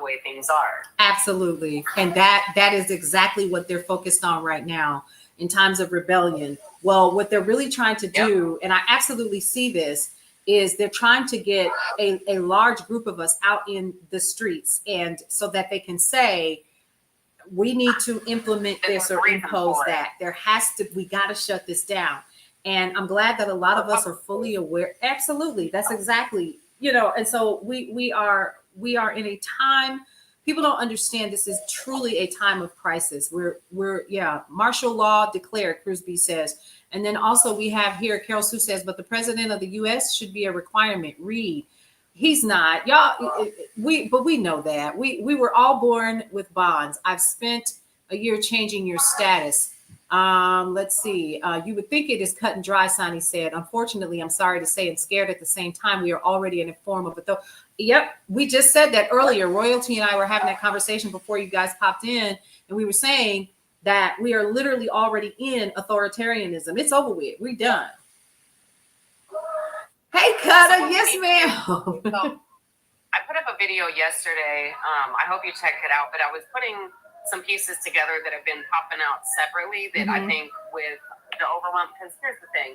way things are. Absolutely. And that is exactly what they're focused on right now in times of rebellion. Well, what they're really trying to do, and I absolutely see this, is they're trying to get a large group of us out in the streets, and so that they can say, we need to implement this or impose that. We got to shut this down. And I'm glad that a lot of us are fully aware. Absolutely. That's exactly, and so we are in a time, people don't understand this is truly a time of crisis. We're martial law declared, Crisby says. And then also we have here, Carol Sue says, but the president of the US should be a requirement. Read. He's not. Y'all, we know that. We were all born with bonds. I've spent a year changing your status. Let's see. You would think it is cut and dry, Sonny said. Unfortunately, I'm sorry to say and scared at the same time. We are already in a form of it. Yep, we just said that earlier. Royalty and I were having that conversation before you guys popped in, and we were saying that we are literally already in authoritarianism. It's over with. We're done. Hey, Cutter. Yes, ma'am. So, I put up a video yesterday. I hope you check it out, but I was putting some pieces together that have been popping out separately that I think with the overwhelm, because here's the thing,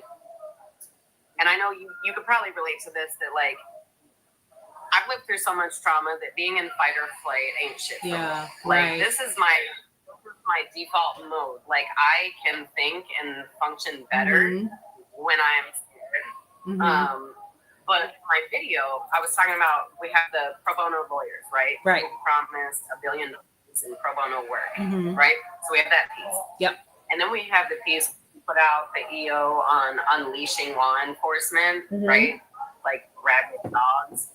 and I know you could probably relate to this, that like I've lived through so much trauma that being in fight or flight ain't shit for me. Like this is my default mode. Like I can think and function better when I'm scared. But my video, I was talking about, we have the pro bono lawyers, right? Right. Who promised $1 billion in pro bono work, right? So we have that piece. Yep. And then we have the piece we put out, the EO on unleashing law enforcement, right? Like rabid dogs.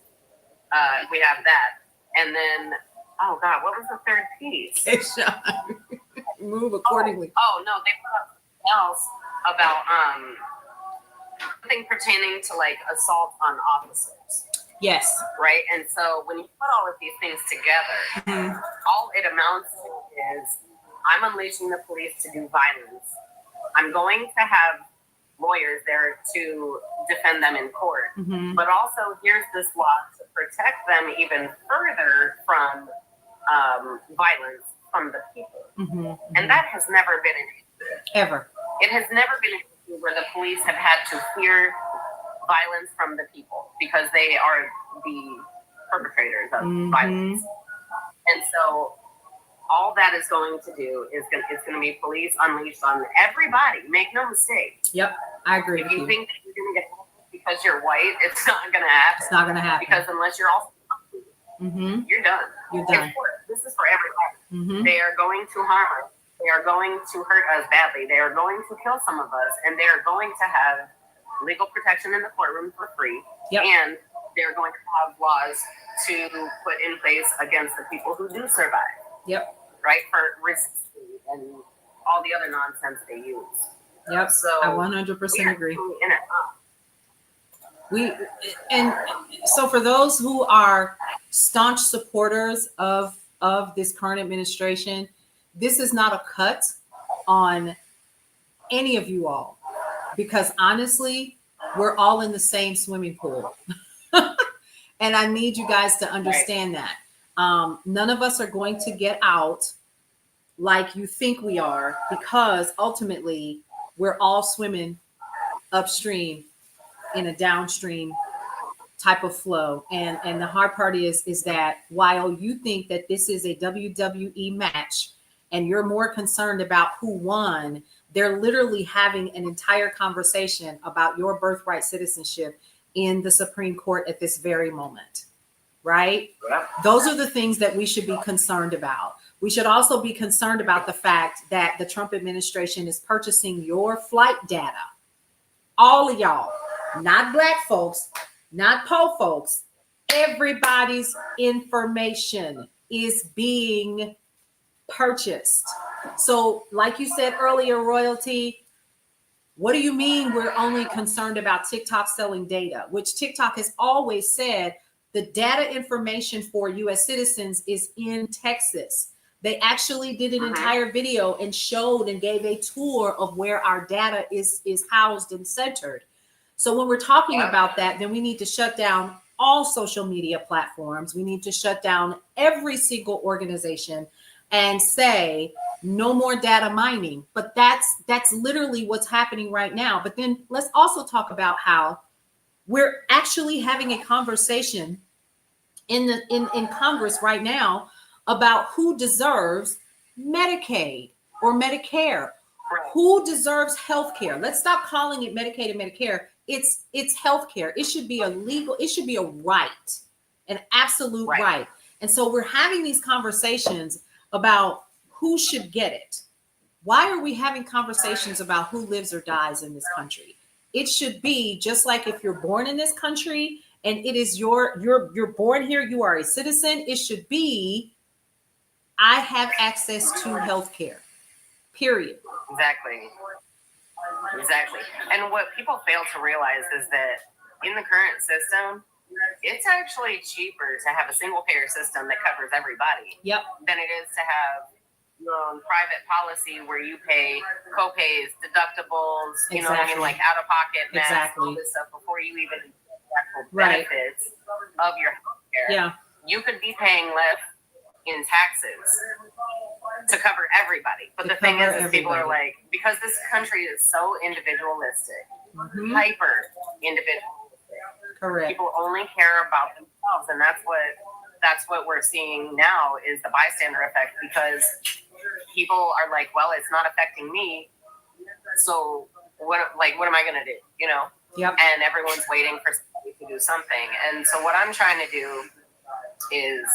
We have that. And then, oh God, what was the third piece? Move accordingly. Oh no, they put up something else about something pertaining to like assault on officers. Yes. Right. And so when you put all of these things together, all it amounts to is I'm unleashing the police to do violence. I'm going to have lawyers there to defend them in court. But also here's this law to protect them even further from violence from the people. And that has never been an issue. Ever. It has never been an issue where the police have had to fear violence from the people because they are the perpetrators of violence. And so all that is going to do is it's going to be police unleashed on everybody. Make no mistake. Yep, I agree. If you think that you're going to get because you're white, it's not going to happen. It's not going to happen. Because unless you're also you're done. You're done. This is for everybody. They are going to harm us. They are going to hurt us badly. They are going to kill some of us, and they are going to have legal protection in the courtroom for free. And they're going to have laws to put in place against the people who do survive. Right? For resisting and all the other nonsense they use. So I 100% agree. So for those who are staunch supporters of this current administration, this is not a cut on any of you all, because honestly, we're all in the same swimming pool. And I need you guys to understand that. None of us are going to get out like you think we are, because ultimately we're all swimming upstream in a downstream type of flow. And the hard part is that while you think that this is a WWE match and you're more concerned about who won, they're literally having an entire conversation about your birthright citizenship in the Supreme Court at this very moment, right? Those are the things that we should be concerned about. We should also be concerned about the fact that the Trump administration is purchasing your flight data. All of y'all, not Black folks, not po folks, everybody's information is being purchased. So like you said earlier, Royalty, what do you mean we're only concerned about TikTok selling data? Which TikTok has always said the data information for US citizens is in Texas. They actually did an entire video and showed and gave a tour of where our data is housed and centered. So when we're talking about that, then we need to shut down all social media platforms. We need to shut down every single organization and say no more data mining. But that's literally what's happening right now. But then let's also talk about how we're actually having a conversation in Congress right now about who deserves Medicaid or Medicare. Who deserves health care? Let's stop calling it Medicaid and Medicare. It's health care. It should be it should be a right, an absolute right. And so we're having these conversations about who should get it. Why are we having conversations about who lives or dies in this country? It should be just like if you're born in this country and it is you're born here, you are a citizen. It should be, I have access to health care. Period. Exactly. And what people fail to realize is that in the current system, it's actually cheaper to have a single payer system that covers everybody. Yep. Than it is to have your own private policy where you pay co-pays, deductibles, you know what I mean, like out of pocket meds, all this stuff before you even get the actual benefits of your health care. Yeah. You could be paying less in taxes to cover everybody. But the thing is people are like, because this country is so individualistic, hyper individualistic. Correct. People only care about themselves, and that's what we're seeing now is the bystander effect, because people are like, well, it's not affecting me, so what am I gonna do? You know? Yep. And everyone's waiting for somebody to do something. And so what I'm trying to do is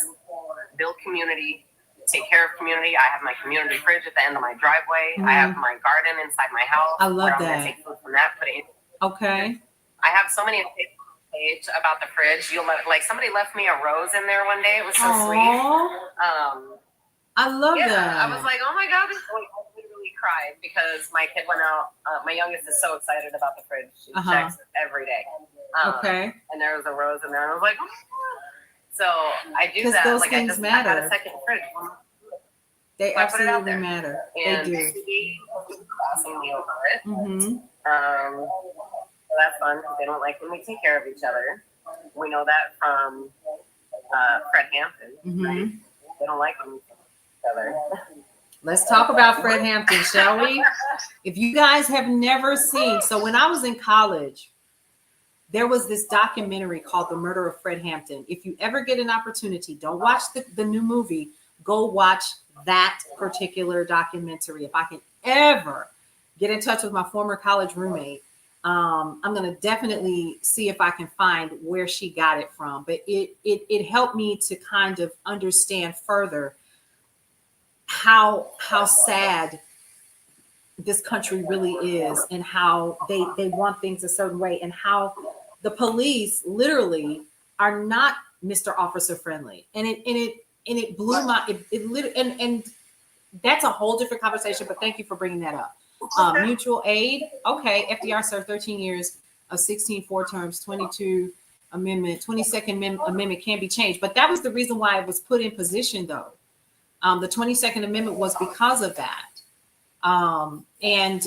build community, take care of community. I have my community fridge at the end of my driveway. I have my garden inside my house. I love I'm that. gonna take food from that, put it in. Okay. I have so many page about the fridge. Like somebody left me a rose in there one day. It was so sweet. I love that. I was like, oh my God. I literally cried because my kid went out. My youngest is so excited about the fridge. She checks it every day. Okay. And there was a rose in there. And I was like, oh my God. So I do that. Those like things I matter. got a second fridge. They absolutely matter. And they do. Passing me over it. Mm-hmm. So that's fun because they don't like when we take care of each other. We know that from Fred Hampton. Mm-hmm. Right? They don't like when we take care of each other. Let's talk about Fred Hampton, shall we? If you guys have never seen, so when I was in college, there was this documentary called The Murder of Fred Hampton. If you ever get an opportunity, don't watch the new movie. Go watch that particular documentary. If I can ever get in touch with my former college roommate, I'm going to definitely see if I can find where she got it from. But it helped me to kind of understand further how sad this country really is, and how they want things a certain way, and how the police literally are not Mr. Officer friendly. And it blew my and that's a whole different conversation. But thank you for bringing that up. Mutual aid. Okay. FDR served 13 years of 16 4 terms, 22 amendment, 22nd amendment can be changed. But that was the reason why it was put in position, though. The 22nd amendment was because of that. And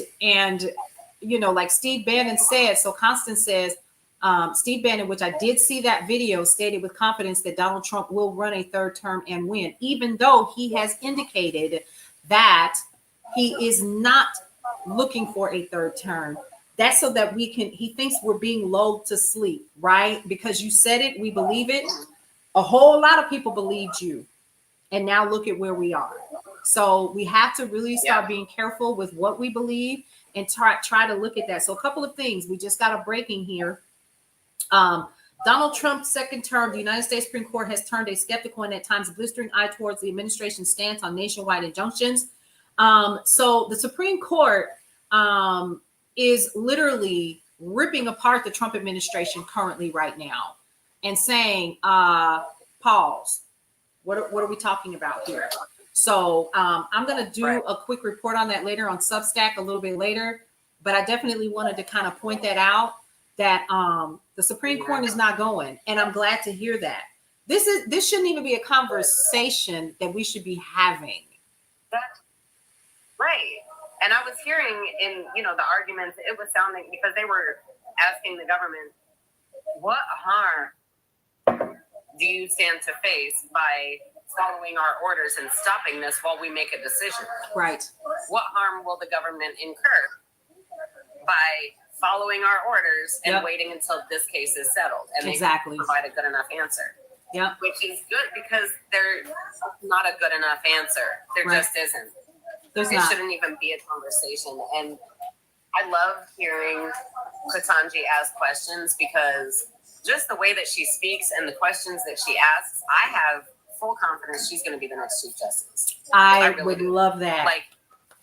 you know, like Steve Bannon said, so Constance says, Steve Bannon, which I did see that video, stated with confidence that Donald Trump will run a third term and win, even though he has indicated that he is not looking for a third term. That's so that he thinks we're being lulled to sleep, right? Because you said it, we believe it. A whole lot of people believed you. And now look at where we are. So we have to really start being careful with what we believe and try to look at that. So a couple of things. We just got a breaking here. Donald Trump's second term, the United States Supreme Court has turned a skeptical and at times blistering eye towards the administration's stance on nationwide injunctions. So the Supreme Court is literally ripping apart the Trump administration currently right now and saying, pause. What are we talking about here? So I'm going to do a quick report on that later on Substack a little bit later. But I definitely wanted to kind of point that out, that the Supreme Court is not going. And I'm glad to hear that. This shouldn't even be a conversation that we should be having. That's right. And I was hearing in, the arguments, it was sounding, because they were asking the government, what harm do you stand to face by following our orders and stopping this while we make a decision? Right. What harm will the government incur by following our orders and waiting until this case is settled? And they provide a good enough answer. Yeah. Which is good because there's not a good enough answer. There just isn't. It shouldn't even be a conversation. And I love hearing Ketanji ask questions because just the way that she speaks and the questions that she asks, I have full confidence she's going to be the next Chief Justice. I really would love that. Like,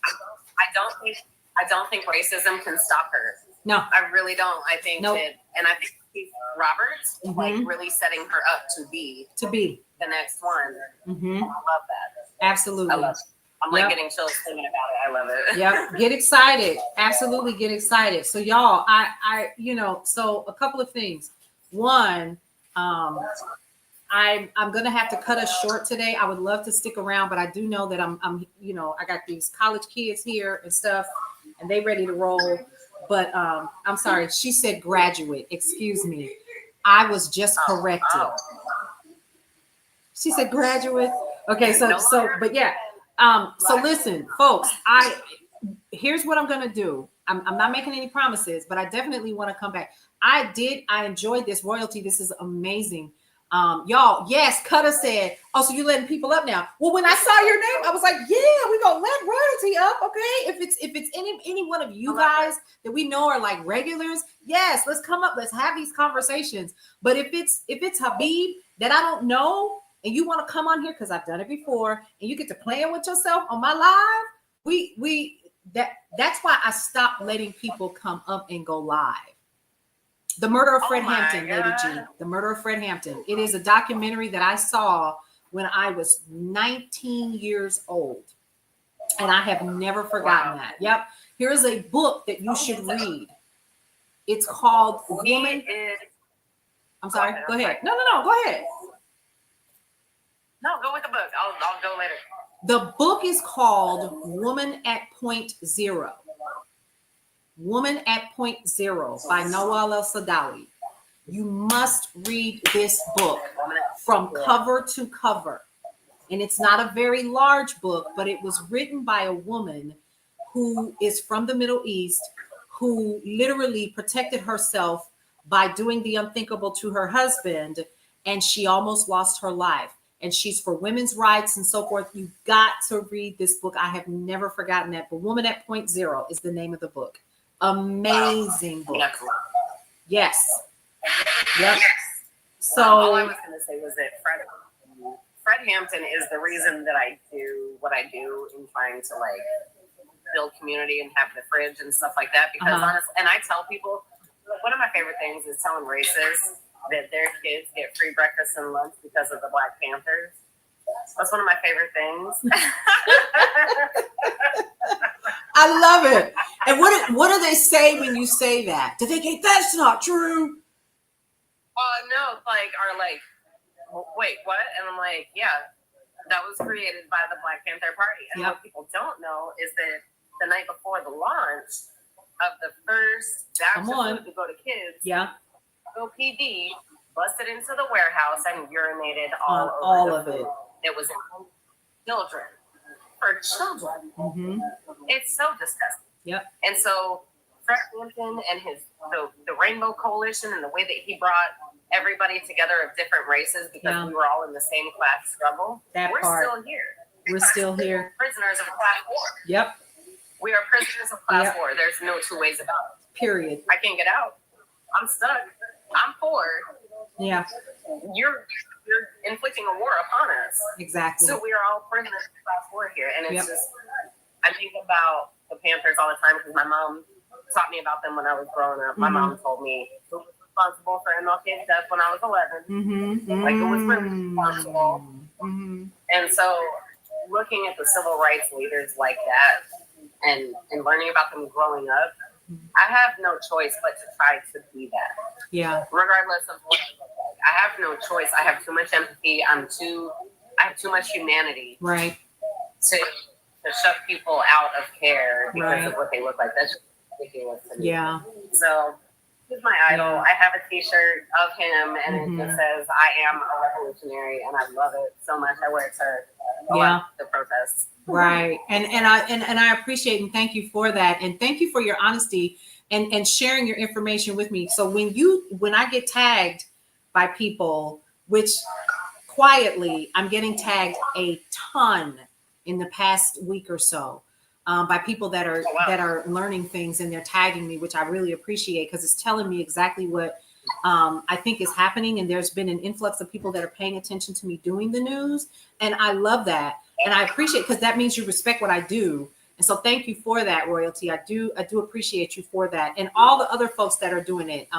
I don't think racism can stop her. No, I really don't. I think that, and I think Chief Roberts like really setting her up to be the next one. I love that. Absolutely. I love it. I'm like getting chills thinking about it. I love it. Yep. Get excited. Absolutely get excited. So y'all, I so a couple of things. One, I'm gonna have to cut us short today. I would love to stick around, but I do know that I'm I got these college kids here and stuff, and they ready to roll. But I'm sorry, she said graduate. Excuse me. I was just corrected. She said graduate. Okay, but yeah. So listen, folks, here's what I'm gonna do. I'm not making any promises, but I definitely want to come back. I enjoyed this royalty. This is amazing. Y'all, yes, Cutter said, oh, so you letting people up now. Well, when I saw your name, I was like, yeah, we're gonna let royalty up. Okay. If it's any one of you guys that we know are like regulars, yes, let's come up, let's have these conversations. But if it's Habib that I don't know, and you want to come on here because I've done it before, and you get to playing with yourself on my live, that's why I stopped letting people come up and go live. The Murder of Fred Hampton, Lady G. The Murder of Fred Hampton. It is a documentary that I saw when I was 19 years old. And I have never forgotten that. Yep. Here's a book that you should read. It's called Woman. I'm sorry. Go ahead. No. Go ahead. No, go with the book. I'll go later. The book is called Woman at Point Zero. Woman at Point Zero by Nawal El-Saadawi. You must read this book from cover to cover. And it's not a very large book, but it was written by a woman who is from the Middle East, who literally protected herself by doing the unthinkable to her husband, and she almost lost her life. And she's for women's rights and so forth. You've got to read this book. I have never forgotten that. But Woman at Point Zero is the name of the book. Amazing book. Yes. Yep. So all I was going to say was that Fred Hampton is the reason that I do what I do in trying to like build community and have the fridge and stuff like that. Because honestly, and I tell people, one of my favorite things is telling racists that their kids get free breakfast and lunch because of the Black Panthers. That's one of my favorite things. I love it. And what do they say when you say that? Do they get that's not true? No, wait, what? And I'm like, yeah, that was created by the Black Panther Party. And what people don't know is that the night before the launch of the first batch of food to go to kids, Go PD busted into the warehouse and urinated all of it. It was children. For children. Mm-hmm. It's so disgusting. Yep. And so Fred Hampton and the Rainbow Coalition and the way that he brought everybody together of different races because we were all in the same class struggle. Still here. We're still here. Prisoners of class war. Yep. We are prisoners of class war. There's no two ways about it. Period. I can't get out. I'm stuck. I'm poor. Yeah. You're inflicting a war upon us. Exactly. So we are all prisoners of class war here. And it's just, I think about the Panthers all the time because my mom taught me about them when I was growing up. My mom told me who was responsible for MLK's death when I was 11. Like it was really responsible. And so looking at the civil rights leaders like that and learning about them growing up, I have no choice but to try to be that. Yeah. Regardless of what I have no choice. I have too much empathy. I have too much humanity. Right. To shut people out of care because of what they look like. That's just ridiculous to me. Yeah. So He's my idol. Yeah. I have a T-shirt of him, and Mhm. it just says, "I am a revolutionary," and I love it so much. I wear it to a lot Yeah. of the protests. Right. And I appreciate and thank you for that. And thank you for your honesty and sharing your information with me. So when I get tagged by people, which quietly I'm getting tagged a ton in the past week or so, by people that are Oh, wow. that are learning things, and they're tagging me, which I really appreciate because it's telling me exactly what I think is happening. And there's been an influx of people that are paying attention to me doing the news, and I love that. And I appreciate, because that means you respect what I do. And so thank you for that, Royalty. I do appreciate you for that. And all the other folks that are doing it.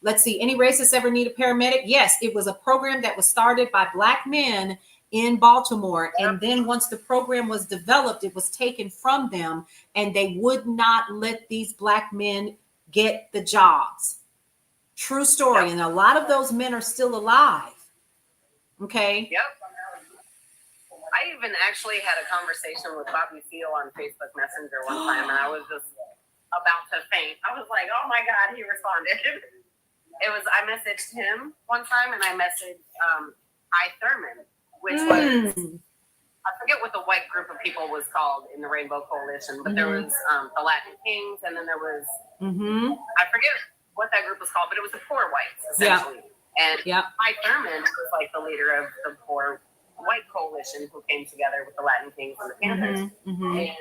Let's see, any racists ever need a paramedic? Yes, it was a program that was started by Black men in Baltimore. And then once the program was developed, it was taken from them, and they would not let these Black men get the jobs. True story. And a lot of those men are still alive. Okay. Yep. I even actually had a conversation with Bobby Seale on Facebook Messenger one time, and I was just about to faint. I was like, "Oh my God," he responded. I messaged him one time, and I messaged I Thurman, which was, I forget what the white group of people was called in the Rainbow Coalition, but there was the Latin Kings, and then there was I forget what that group was called, but it was the poor whites essentially. And I Thurman was like the leader of the poor white coalition who came together with the Latin Kings and the Panthers. And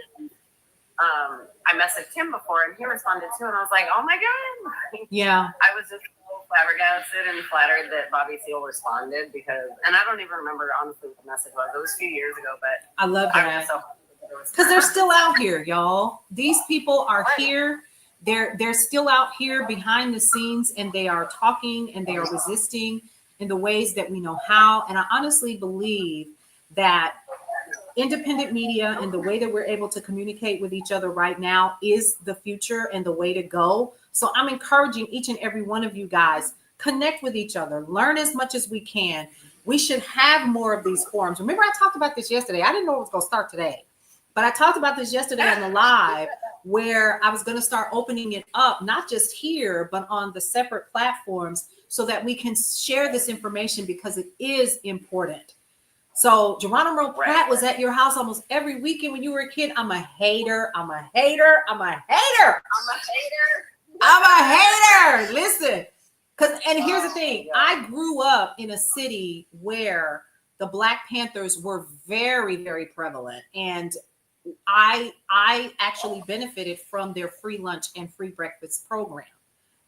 I messaged him before, and he responded too, and I was like, "Oh my God!" Yeah. I was just so flabbergasted and flattered that Bobby Seale responded, because, and I don't even remember honestly what the message was. It was a few years ago, but I love that. Because they're still out here, y'all. These people are here. They're still out here behind the scenes, and they are talking and they are resisting in the ways that we know how. And I honestly believe that independent media and the way that we're able to communicate with each other right now is the future and the way to go. So I'm encouraging each and every one of you guys, connect with each other, learn as much as we can. We should have more of these forums. Remember, I talked about this yesterday. I didn't know it was going to start today, but I talked about this yesterday on the live, where I was going to start opening it up, not just here, but on the separate platforms, so that we can share this information, because it is important. So Geronimo Pratt was at your house almost every weekend when you were a kid. I'm a hater. I'm a hater. I'm a hater. I'm a hater. I'm a hater. Listen, and here's the thing. I grew up in a city where the Black Panthers were very, very prevalent. And I actually benefited from their free lunch and free breakfast program,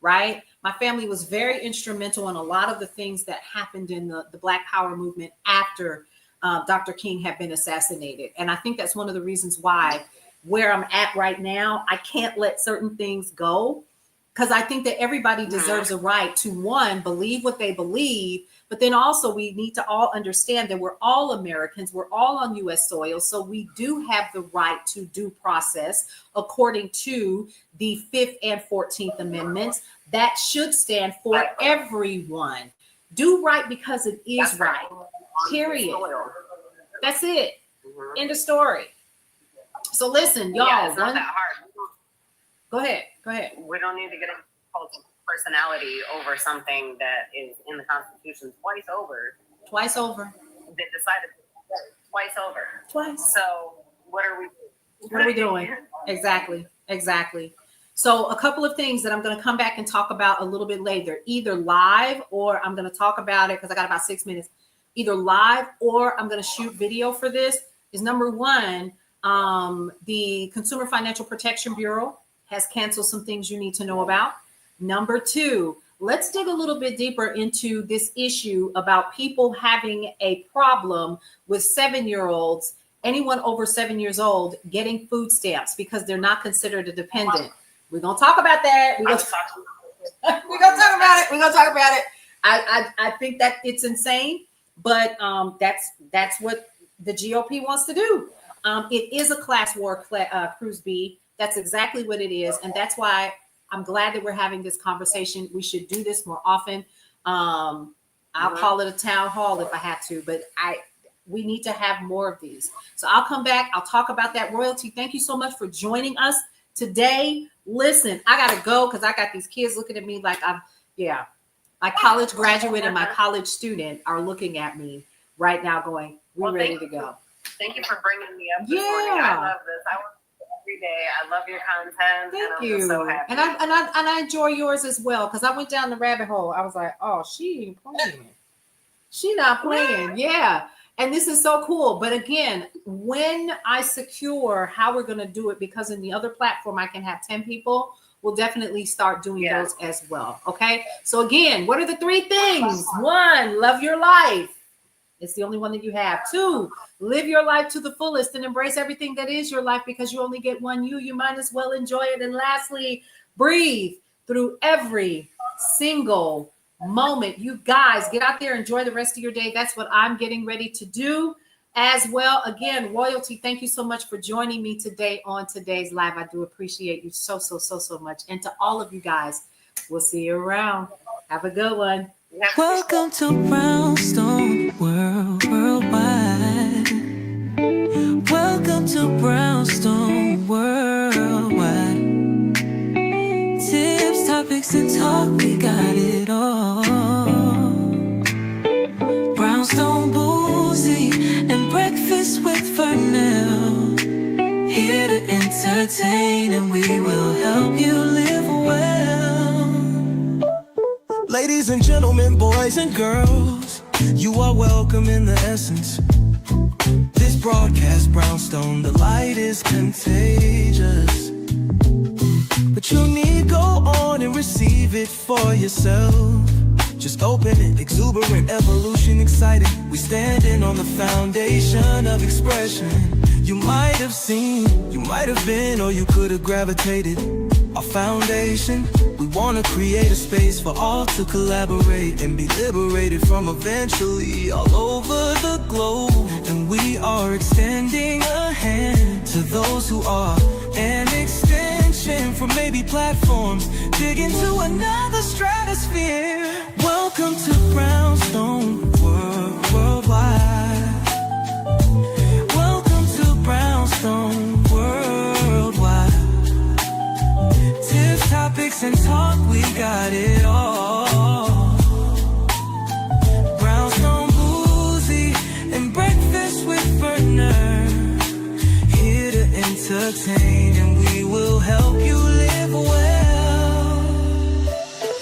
right? My family was very instrumental in a lot of the things that happened in the Black Power movement after Dr. King had been assassinated. And I think that's one of the reasons why, where I'm at right now, I can't let certain things go, because I think that everybody deserves a right to, one, believe what they believe, but then also we need to all understand that we're all Americans, we're all on US soil, so we do have the right to due process according to the 5th and 14th Amendments. That should stand for everyone. Do right because it is right. Period. That's it. End of story. So listen, y'all. Yeah, it's not that hard. Go ahead. We don't need to get into cult of personality over something that is in the Constitution twice over. They decided twice over. Twice. So what are we? What are we doing? Exactly. So a couple of things that I'm going to come back and talk about a little bit later, either live, or I'm going to talk about it because I got about 6 minutes. Either live or I'm going to shoot video for this. Is number one, the Consumer Financial Protection Bureau has canceled some things you need to know about. Number two, let's dig a little bit deeper into this issue about people having a problem with 7-year-olds, anyone over 7 years old, getting food stamps because they're not considered a dependent. We're going to talk about that. We're going to talk about it. I think that it's insane, but that's what the GOP wants to do. It is a class war, Cruz B. That's exactly what it is. And that's why I'm glad that we're having this conversation. We should do this more often. I'll call it a town hall if I have to, but we need to have more of these. So I'll come back. I'll talk about that. Royalty, thank you so much for joining us today. Listen, I gotta go because I got these kids looking at me like yeah. My college graduate and my college student are looking at me right now going, we're ready to go. Thank you for bringing me up this morning. I love this. I work every day. I love your content. Thank and you. I'm so happy. And I enjoy yours as well because I went down the rabbit hole. I was like, oh, she ain't playing. She not playing. Yeah. And this is so cool. But again, when I secure how we're going to do it, because in the other platform, I can have 10 people, we'll definitely start doing those as well. Okay. So again, what are the 3 things? 1, love your life. It's the only one that you have. 2, live your life to the fullest and embrace everything that is your life because you only get one you. You might as well enjoy it. And lastly, breathe through every single moment. You guys get out there, enjoy the rest of your day. That's what I'm getting ready to do as well. Again, Royalty, thank you so much for joining me today on today's live. I do appreciate you so much. And to all of you guys, we'll see you around. Have a good one. Welcome to Brownstone Worldwide. Welcome to Brownstone Worldwide. Tips, topics, and talk, we got it all. Brownstone Boozy and Breakfast with Vernell. Here to entertain and we will help you live well. Ladies and gentlemen, boys and girls, you are welcome in the essence. This broadcast, Brownstone, the light is contagious. But you need go on and receive it for yourself. Just open it, exuberant, evolution, exciting. We standing on the foundation of expression. You might have seen, you might have been, or you could have gravitated. Our foundation, we want to create a space for all to collaborate and be liberated from eventually all over the globe. And we are extending a hand to those who are an extension from maybe platforms, dig into another stratosphere. Welcome to Brownstone Worldwide. Welcome to Brownstone Worldwide. Tips, topics, and talk, we got it all. Brownstone Boozy and Breakfast with Vernell. Here to entertain and we will help you live well.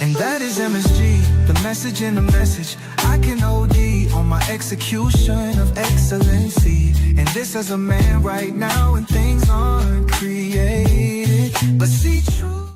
And that is MSG, the message in the message. I can OD on my execution of excellency. And this as a man right now, and things aren't created, but see true.